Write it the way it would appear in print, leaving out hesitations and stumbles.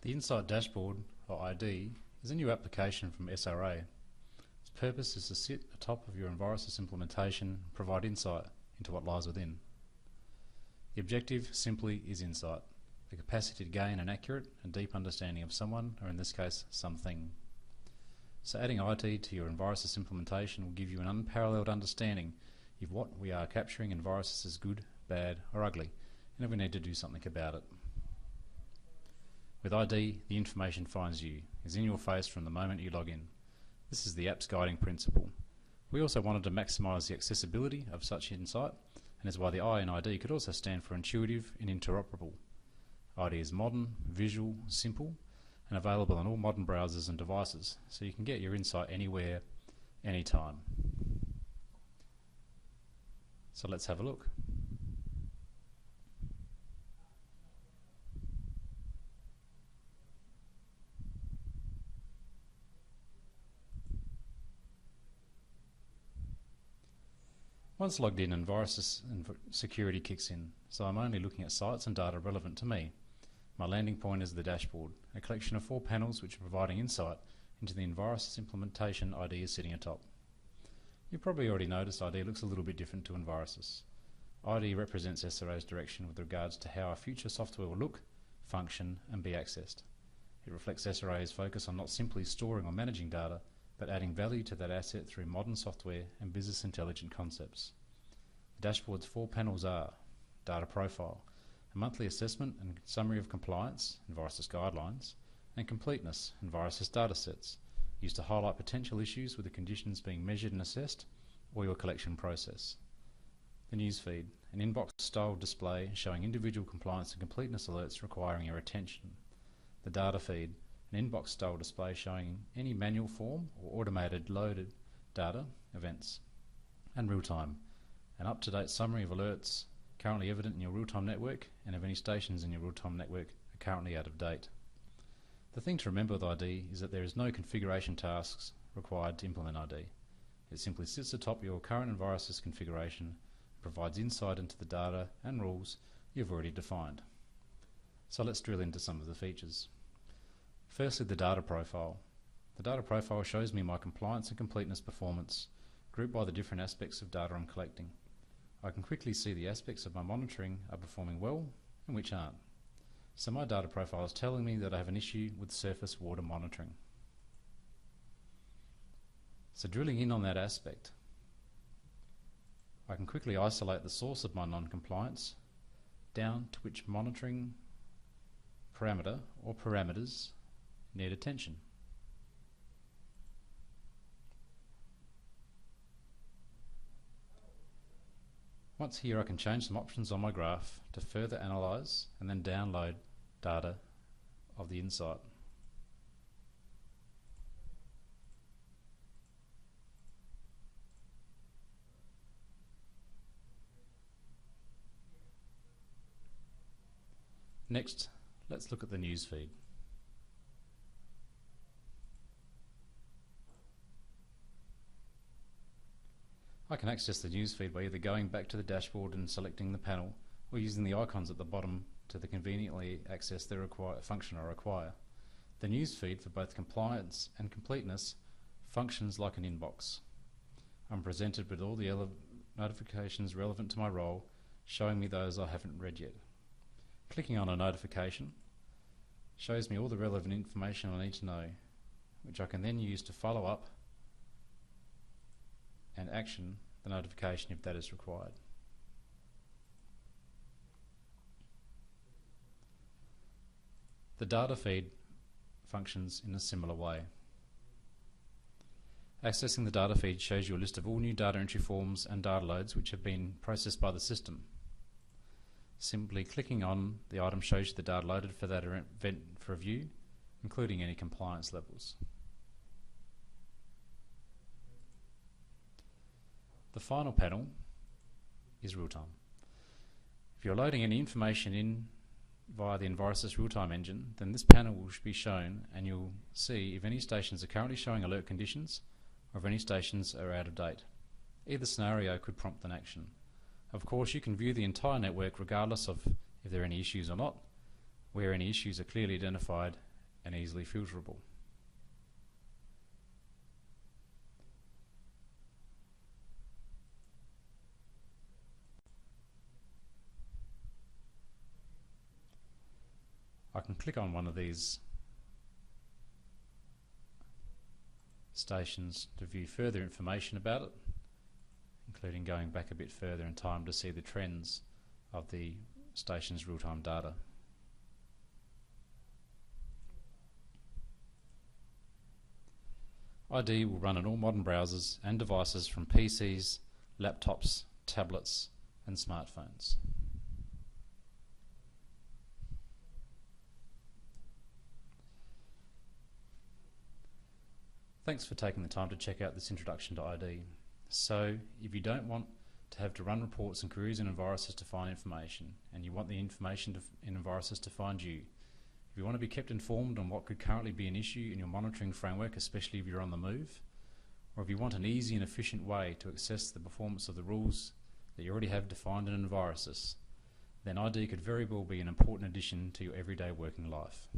The Insight Dashboard, or ID, is a new application from SRA. Its purpose is to sit atop of your EnviroSys implementation and provide insight into what lies within. The objective simply is insight, the capacity to gain an accurate and deep understanding of someone, or in this case, something. So adding ID to your EnviroSys implementation will give you an unparalleled understanding of what we are capturing in EnviroSys as good, bad or ugly, and if we need to do something about it. With ID, the information finds you, is in your face from the moment you log in. This is the app's guiding principle. We also wanted to maximise the accessibility of such insight, and is why the I in ID could also stand for intuitive and interoperable. ID is modern, visual, simple, and available on all modern browsers and devices, so you can get your insight anywhere, anytime. So let's have a look. Once logged in, EnviroSys security kicks in, so I'm only looking at sites and data relevant to me. My landing point is the dashboard, a collection of 4 panels which are providing insight into the EnviroSys implementation ID is sitting atop. You've probably already noticed ID looks a little bit different to EnviroSys. ID represents SRA's direction with regards to how our future software will look, function and be accessed. It reflects SRA's focus on not simply storing or managing data, but adding value to that asset through modern software and business intelligent concepts. The dashboard's 4 panels are Data Profile, a monthly assessment and summary of compliance, EnviroSys guidelines, and completeness, EnviroSys datasets, used to highlight potential issues with the conditions being measured and assessed, or your collection process. The Newsfeed, an inbox-style display showing individual compliance and completeness alerts requiring your attention. The Data Feed, an inbox-style display showing any manual form or automated loaded data, events. And Real-Time, an up-to-date summary of alerts currently evident in your real-time network and if any stations in your real-time network are currently out of date. The thing to remember with ID is that there is no configuration tasks required to implement ID. It simply sits atop your current EnviroSys configuration and provides insight into the data and rules you've already defined. So let's drill into some of the features. Firstly, the data profile. The data profile shows me my compliance and completeness performance, grouped by the different aspects of data I'm collecting. I can quickly see the aspects of my monitoring are performing well and which aren't. So my data profile is telling me that I have an issue with surface water monitoring. So drilling in on that aspect, I can quickly isolate the source of my non-compliance down to which monitoring parameter or parameters need attention. Once here, I can change some options on my graph to further analyse and then download data of the insight. Next, let's look at the newsfeed. I can access the newsfeed by either going back to the dashboard and selecting the panel, or using the icons at the bottom to conveniently access the function I require. The newsfeed for both compliance and completeness functions like an inbox. I'm presented with all the notifications relevant to my role, showing me those I haven't read yet. Clicking on a notification shows me all the relevant information I need to know, which I can then use to follow up and action the notification if that is required. The data feed functions in a similar way. Accessing the data feed shows you a list of all new data entry forms and data loads which have been processed by the system. Simply clicking on the item shows you the data loaded for that event for review, including any compliance levels. The final panel is real-time. If you're loading any information in via the EnviroSys real-time engine, then this panel will be shown and you'll see if any stations are currently showing alert conditions or if any stations are out of date. Either scenario could prompt an action. Of course, you can view the entire network regardless of if there are any issues or not, where any issues are clearly identified and easily filterable. I can click on one of these stations to view further information about it, including going back a bit further in time to see the trends of the station's real-time data. ID will run on all modern browsers and devices from PCs, laptops, tablets and smartphones. Thanks for taking the time to check out this introduction to ID. So, if you don't want to have to run reports and queries in EnviroSys to find information, and you want the information in EnviroSys to find you, if you want to be kept informed on what could currently be an issue in your monitoring framework, especially if you're on the move, or if you want an easy and efficient way to access the performance of the rules that you already have defined in EnviroSys, then ID could very well be an important addition to your everyday working life.